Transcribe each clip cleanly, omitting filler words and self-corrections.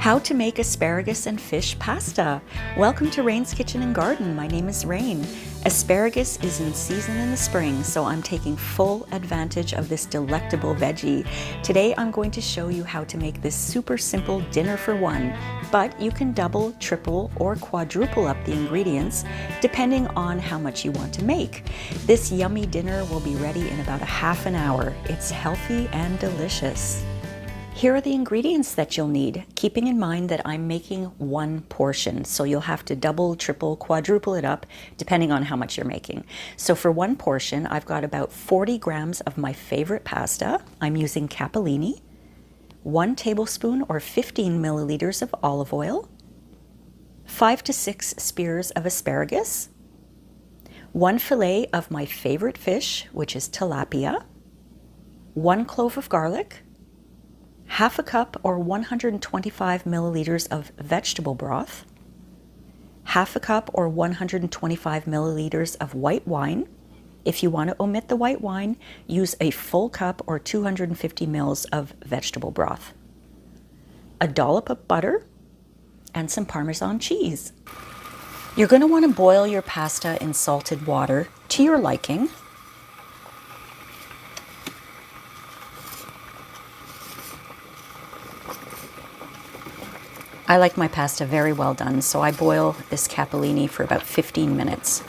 How to make asparagus and fish pasta. Welcome to Rain's Kitchen and Garden. My name is Rain. Asparagus is in season in the spring, so I'm taking full advantage of this delectable veggie. Today I'm going to show you how to make this super simple dinner for one, but you can double, triple, or quadruple up the ingredients depending on how much you want to make. This yummy dinner will be ready in about a half an hour. It's healthy and delicious. Here are the ingredients that you'll need, keeping in mind that I'm making one portion, so you'll have to double, triple, quadruple it up depending on how much you're making. So for one portion, I've got about 40 grams of my favorite pasta. I'm using capellini, 1 tablespoon or 15 milliliters of olive oil, 5 to 6 spears of asparagus, 1 fillet of my favorite fish, which is tilapia, 1 clove of garlic, half a cup or 125 milliliters of vegetable broth, half a cup or 125 milliliters of white wine. If you want to omit the white wine, use a full cup or 250 mils of vegetable broth, a dollop of butter, and some Parmesan cheese. You're going to want to boil your pasta in salted water to your liking. I like my pasta very well done, so I boil this capellini for about 15 minutes.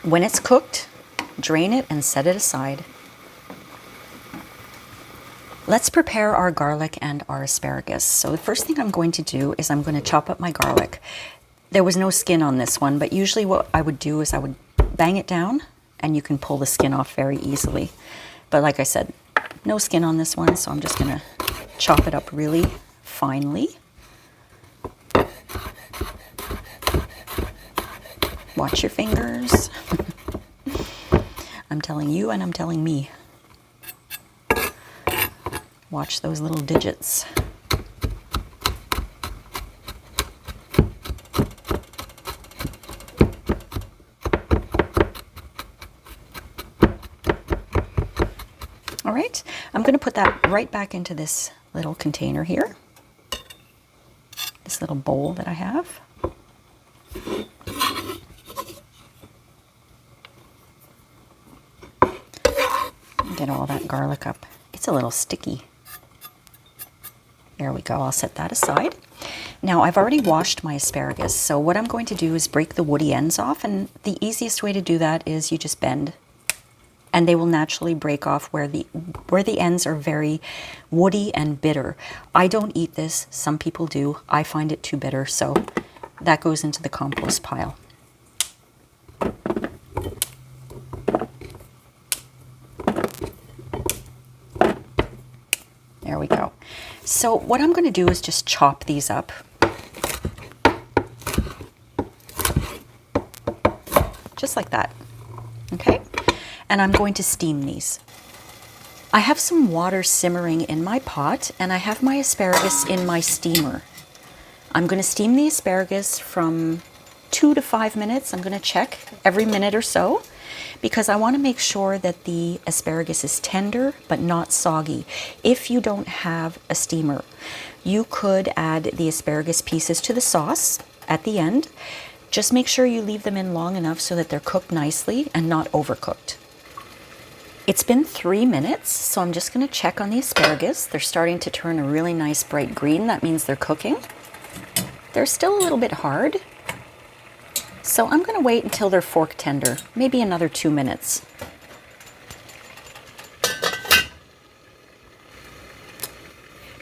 When it's cooked, drain it and set it aside. Let's prepare our garlic and our asparagus. So the first thing I'm going to do is I'm going to chop up my garlic. There was no skin on this one, but usually what I would do is I would bang it down and you can pull the skin off very easily. But like I said, no skin on this one, so I'm just going to chop it up really finely. Watch your fingers. I'm telling you and I'm telling me. Watch those little digits. All right, I'm going to put that right back into this little container here, this little bowl that I have. Get all that garlic up. It's a little sticky. There we go. I'll set that aside. Now I've already washed my asparagus, so what I'm going to do is break the woody ends off, and the easiest way to do that is you just bend, and they will naturally break off where the ends are very woody and bitter. I don't eat this. Some people do. I find it too bitter, so that goes into the compost pile. There we go. So what I'm going to do is just chop these up. Just like that. Okay? And I'm going to steam these. I have some water simmering in my pot, and I have my asparagus in my steamer. I'm going to steam the asparagus from 2 to 5 minutes. I'm going to check every minute or so because I want to make sure that the asparagus is tender but not soggy. If you don't have a steamer, you could add the asparagus pieces to the sauce at the end. Just make sure you leave them in long enough so that they're cooked nicely and not overcooked. It's been 3 minutes, so I'm just going to check on the asparagus. They're starting to turn a really nice bright green. That means they're cooking. They're still a little bit hard, so I'm going to wait until they're fork tender, maybe another 2 minutes.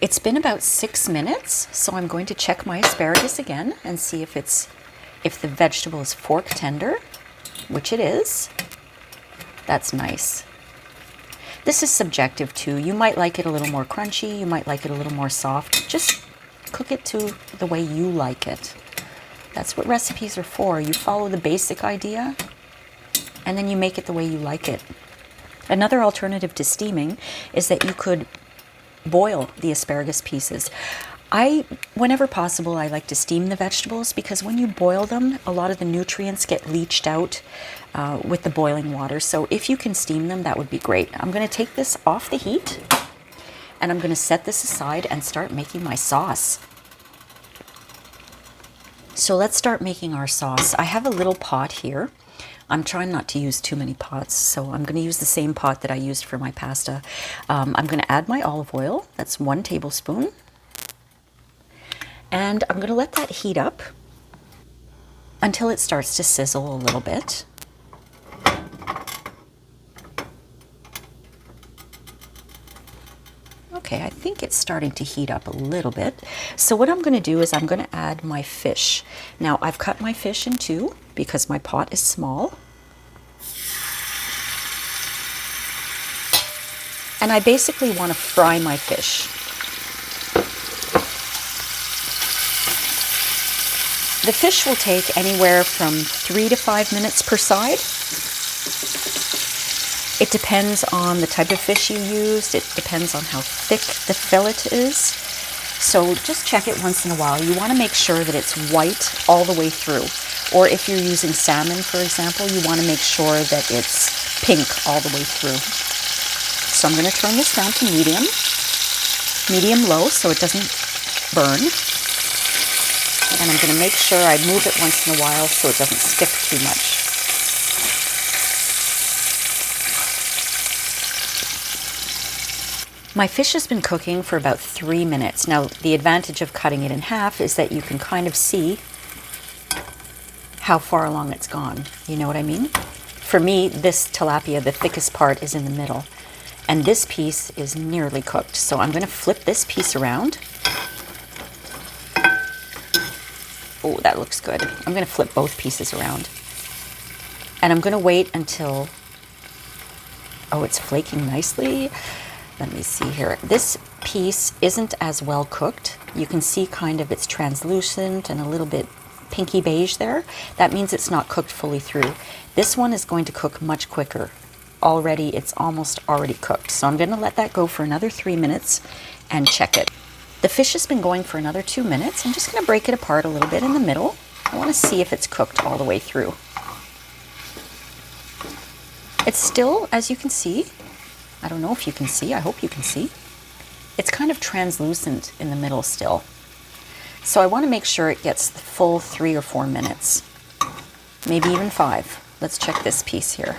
It's been about 6 minutes, so I'm going to check my asparagus again and see if the vegetable is fork tender, which it is. That's nice. This is subjective too. You might like it a little more crunchy, you might like it a little more soft. Just cook it to the way you like it. That's what recipes are for. You follow the basic idea and then you make it the way you like it. Another alternative to steaming is that you could boil the asparagus pieces. Whenever possible, I like to steam the vegetables because when you boil them, a lot of the nutrients get leached out with the boiling water. So if you can steam them, that would be great. I'm going to take this off the heat And I'm going to set this aside and start making my sauce. So let's start making our sauce. I have a little pot here. I'm trying not to use too many pots, so I'm going to use the same pot that I used for my pasta. I'm going to add my olive oil. That's 1 tablespoon. And I'm going to let that heat up until it starts to sizzle a little bit. Okay, I think it's starting to heat up a little bit. So what I'm going to do is I'm going to add my fish. Now, I've cut my fish in two because my pot is small. And I basically want to fry my fish. The fish will take anywhere from 3 to 5 minutes per side. It depends on the type of fish you used. It depends on how thick the fillet is. So just check it once in a while. You want to make sure that it's white all the way through. Or if you're using salmon, for example, you want to make sure that it's pink all the way through. So I'm going to turn this down to medium-low, so it doesn't burn. And I'm going to make sure I move it once in a while so it doesn't stick too much. My fish has been cooking for about 3 minutes. Now, the advantage of cutting it in half is that you can kind of see how far along it's gone. You know what I mean? For me, this tilapia, the thickest part is in the middle. And this piece is nearly cooked. So I'm going to flip this piece around. Oh, that looks good. I'm going to flip both pieces around. And I'm going to wait until... Oh, it's flaking nicely. Let me see here. This piece isn't as well cooked. You can see kind of it's translucent and a little bit pinky beige there. That means it's not cooked fully through. This one is going to cook much quicker. Already, it's almost already cooked. So I'm going to let that go for another 3 minutes and check it. The fish has been going for another 2 minutes. I'm just going to break it apart a little bit in the middle. I want to see if it's cooked all the way through. It's still, as you can see, I don't know if you can see, I hope you can see. It's kind of translucent in the middle still. So I want to make sure it gets the full 3 or 4 minutes, maybe even 5. Let's check this piece here.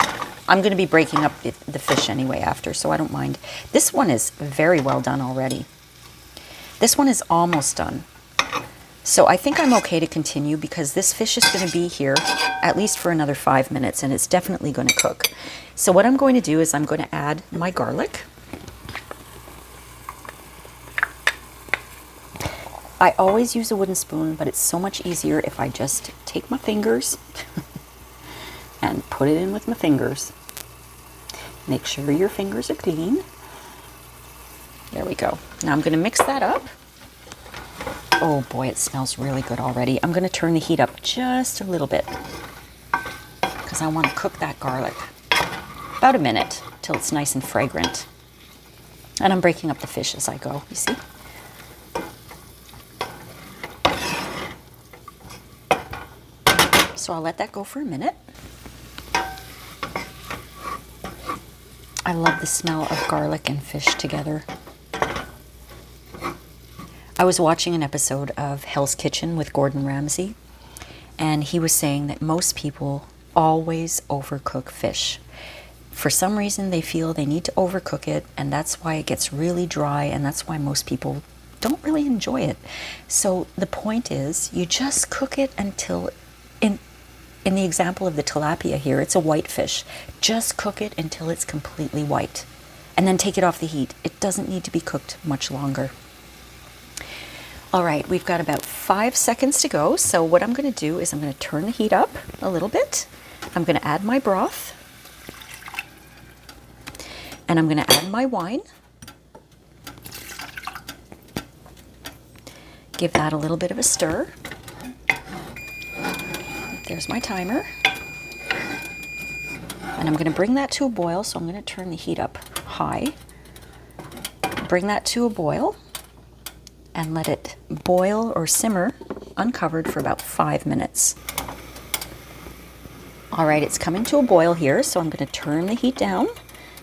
I'm going to be breaking up the fish anyway after, so I don't mind. This one is very well done already. This one is almost done. So I think I'm okay to continue because this fish is going to be here at least for another 5 minutes and it's definitely going to cook. So what I'm going to do is I'm going to add my garlic. I always use a wooden spoon, but it's so much easier if I just take my fingers and put it in with my fingers. Make sure your fingers are clean. There we go. Now I'm going to mix that up. Oh boy, it smells really good already. I'm going to turn the heat up just a little bit because I want to cook that garlic. About a minute till it's nice and fragrant. And I'm breaking up the fish as I go, you see? So I'll let that go for a minute. I love the smell of garlic and fish together. I was watching an episode of Hell's Kitchen with Gordon Ramsay, and he was saying that most people always overcook fish. For some reason, they feel they need to overcook it, and that's why it gets really dry, and that's why most people don't really enjoy it. So the point is, you just cook it until, in the example of the tilapia here, it's a white fish. Just cook it until it's completely white, and then take it off the heat. It doesn't need to be cooked much longer. All right, we've got about 5 seconds to go. So what I'm going to do is I'm going to turn the heat up a little bit. I'm going to add my broth. And I'm going to add my wine. Give that a little bit of a stir. There's my timer. And I'm going to bring that to a boil, so I'm going to turn the heat up high. Bring that to a boil. And let it boil or simmer uncovered for about 5 minutes. All right, it's coming to a boil here, so I'm going to turn the heat down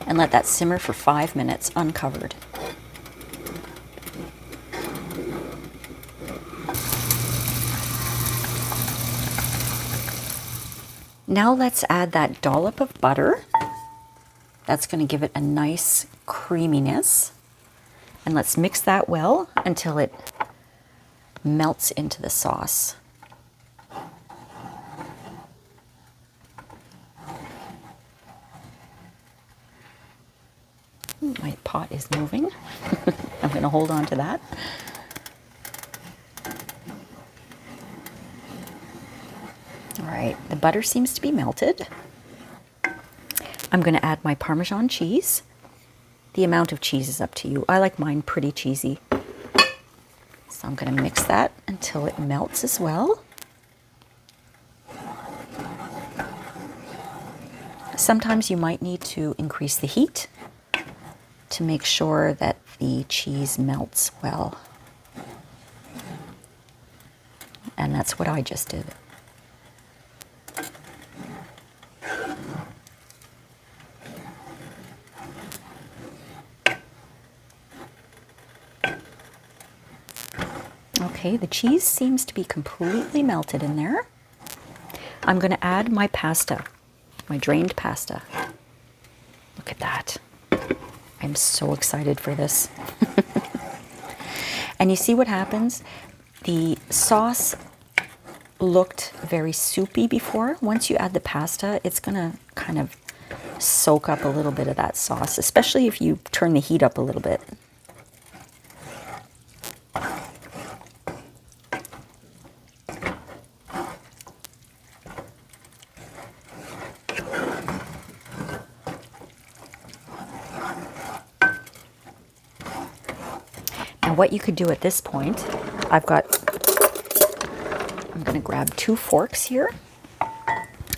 and let that simmer for 5 minutes uncovered. Now let's add that dollop of butter. That's going to give it a nice creaminess. And let's mix that well until it melts into the sauce. My pot is moving. I'm going to hold on to that. All right, the butter seems to be melted. I'm going to add my Parmesan cheese. The amount of cheese is up to you. I like mine pretty cheesy. So I'm going to mix that until it melts as well. Sometimes you might need to increase the heat to make sure that the cheese melts well. And that's what I just did. Okay, the cheese seems to be completely melted in there. I'm going to add my pasta, my drained pasta. Look at that. I'm so excited for this. And you see what happens? The sauce looked very soupy before. Once you add the pasta, it's going to kind of soak up a little bit of that sauce, especially if you turn the heat up a little bit. What you could do at this point, I'm going to grab 2 forks here,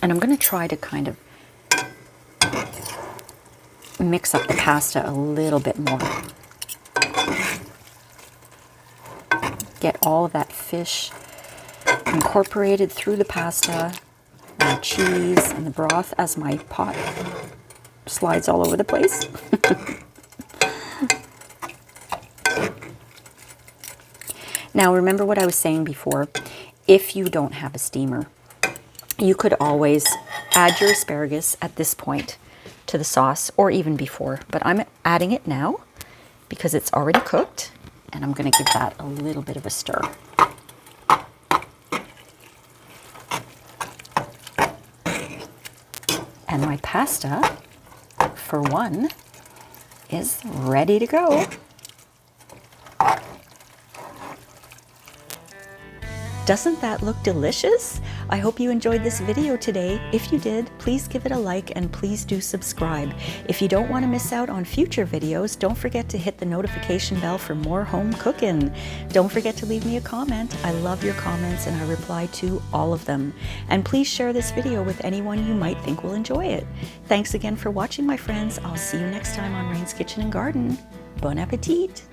and I'm going to try to kind of mix up the pasta a little bit more. Get all of that fish incorporated through the pasta, and the cheese, and the broth as my pot slides all over the place. Now, remember what I was saying before. If you don't have a steamer, you could always add your asparagus at this point to the sauce, or even before. But I'm adding it now because it's already cooked, and I'm going to give that a little bit of a stir. And my pasta, for one, is ready to go. Doesn't that look delicious? I hope you enjoyed this video today. If you did, please give it a like and please do subscribe. If you don't want to miss out on future videos, don't forget to hit the notification bell for more home cooking. Don't forget to leave me a comment. I love your comments and I reply to all of them. And please share this video with anyone you might think will enjoy it. Thanks again for watching, my friends. I'll see you next time on Rain's Kitchen and Garden. Bon appetit!